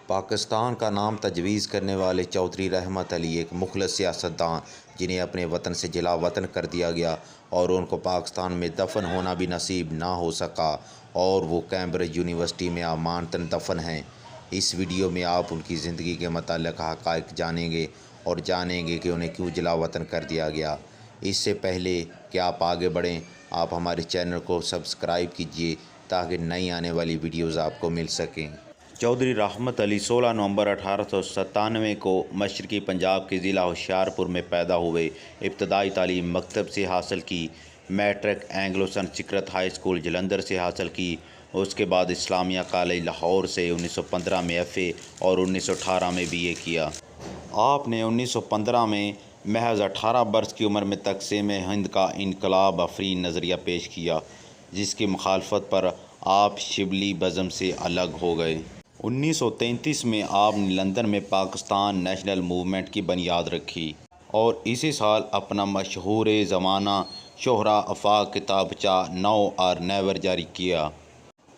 پاکستان کا نام تجویز کرنے والے چودھری رحمت علی ایک مخلص سیاستداں جنہیں اپنے وطن سے جلا وطن کر دیا گیا اور ان کو پاکستان میں دفن ہونا بھی نصیب نہ ہو سکا اور وہ کیمبرج یونیورسٹی میں امانتاً دفن ہیں۔ اس ویڈیو میں آپ ان کی زندگی کے متعلق حقائق جانیں گے اور جانیں گے کہ انہیں کیوں جلا وطن کر دیا گیا۔ اس سے پہلے کہ آپ آگے بڑھیں، آپ ہمارے چینل کو سبسکرائب کیجیے تاکہ نئی آنے والی ویڈیوز آپ کو مل سکیں۔ چودھری رحمت علی 16 نومبر 1897 کو مشرقی پنجاب کے ضلع ہوشیارپور میں پیدا ہوئے۔ ابتدائی تعلیم مکتب سے حاصل کی، matric Anglo Sanskrit high school Jalandhar سے حاصل کی۔ اس کے بعد اسلامیہ کالج لاہور سے 1915 میں ایف اے اور 1918 میں بی اے کیا۔ آپ نے 1915 میں محض 18 برس کی عمر میں تقسیم ہند کا انقلاب آفرین نظریہ پیش کیا، جس کی مخالفت پر آپ شبلی بزم سے الگ ہو گئے۔ 1933 میں آپ نے لندن میں پاکستان نیشنل موومنٹ کی بنیاد رکھی اور اسی سال اپنا مشہور زمانہ شہرا آفاق کتابچہ نو اور نیور جاری کیا،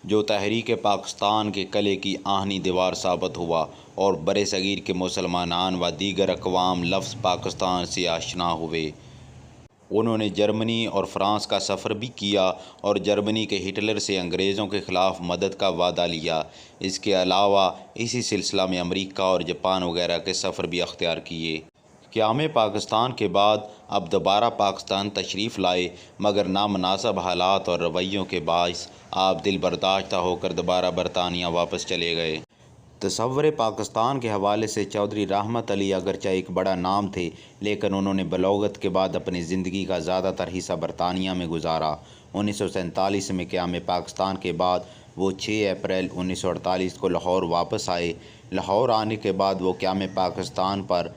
جو تحریک پاکستان کے قلعے کی آہنی دیوار ثابت ہوا اور برصغیر کے مسلمانان و دیگر اقوام لفظ پاکستان سے آشنا ہوئے۔ انہوں نے جرمنی اور فرانس کا سفر بھی کیا اور جرمنی کے ہٹلر سے انگریزوں کے خلاف مدد کا وعدہ لیا۔ اس کے علاوہ اسی سلسلہ میں امریکہ اور جاپان وغیرہ کے سفر بھی اختیار کیے۔ قیام پاکستان کے بعد اب دوبارہ پاکستان تشریف لائے، مگر نامناسب حالات اور رویوں کے باعث آپ دل برداشتہ ہو کر دوبارہ برطانیہ واپس چلے گئے۔ تصور پاکستان کے حوالے سے چودھری رحمت علی اگرچہ ایک بڑا نام تھے، لیکن انہوں نے بلوغت کے بعد اپنی زندگی کا زیادہ تر حصہ برطانیہ میں گزارا۔ 1947 میں قیام پاکستان کے بعد وہ 6 اپریل 1948 کو لاہور واپس آئے۔ لاہور آنے کے بعد وہ قیام پاکستان پر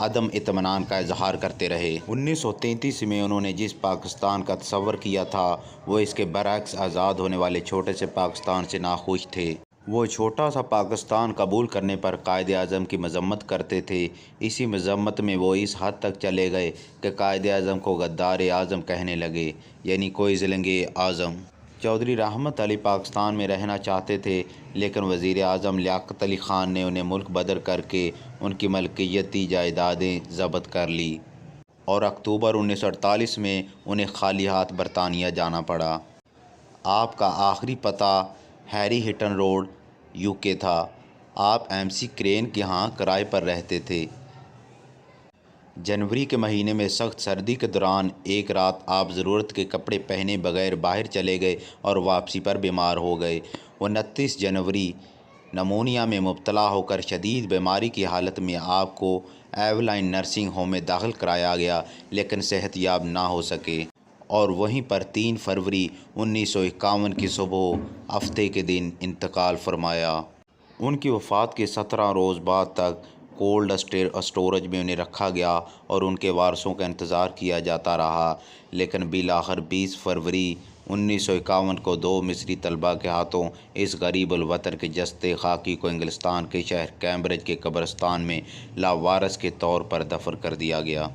عدم اطمینان کا اظہار کرتے رہے۔ 1933 میں انہوں نے جس پاکستان کا تصور کیا تھا، وہ اس کے برعکس آزاد ہونے والے چھوٹے سے پاکستان سے ناخوش تھے۔ وہ چھوٹا سا پاکستان قبول کرنے پر قائد اعظم کی مذمت کرتے تھے۔ اسی مذمت میں وہ اس حد تک چلے گئے کہ قائد اعظم کو غدار اعظم کہنے لگے، یعنی کوئی زلنگ اعظم۔ چودھری رحمت علی پاکستان میں رہنا چاہتے تھے، لیکن وزیر اعظم لیاقت علی خان نے انہیں ملک بدر کر کے ان کی ملکیتی جائیدادیں ضبط کر لی اور اکتوبر 1948 میں انہیں خالی ہاتھ برطانیہ جانا پڑا۔ آپ کا آخری پتہ ہیری ہٹن روڈ، یو کے تھا۔ آپ ایم سی کرین کے ہاں کرائے پر رہتے تھے۔ جنوری کے مہینے میں سخت سردی کے دوران ایک رات آپ ضرورت کے کپڑے پہنے بغیر باہر چلے گئے اور واپسی پر بیمار ہو گئے۔ 29 جنوری نمونیا میں مبتلا ہو کر شدید بیماری کی حالت میں آپ کو ایولائن نرسنگ ہوم میں داخل کرایا گیا، لیکن صحت یاب نہ ہو سکے اور وہیں پر 3 فروری 1951 کی صبح ہفتے کے دن انتقال فرمایا۔ ان کی وفات کے 17 روز بعد تک کولڈ اسٹوریج میں انہیں رکھا گیا اور ان کے وارثوں کا انتظار کیا جاتا رہا، لیکن بالآخر 20 فروری 1951 کو 2 مصری طلباء کے ہاتھوں اس غریب الوطن کے جسد خاکی کو انگلستان کے شہر کیمبرج کے قبرستان میں لاوارث کے طور پر دفن کر دیا گیا۔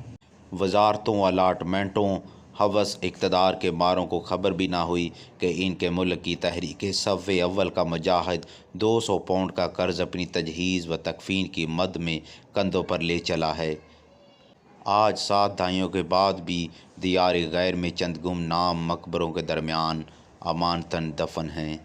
وزارتوں، الاٹمنٹوں، ہوس اقتدار کے ماروں کو خبر بھی نہ ہوئی کہ ان کے ملک کی تحریک صف اول کا مجاہد 200 پاؤنڈ کا قرض اپنی تجہیز و تکفین کی مد میں کندھوں پر لے چلا ہے۔ آج 7 دہائیوں کے بعد بھی دیار غیر میں چند گمنام مقبروں کے درمیان امانتاً دفن ہیں۔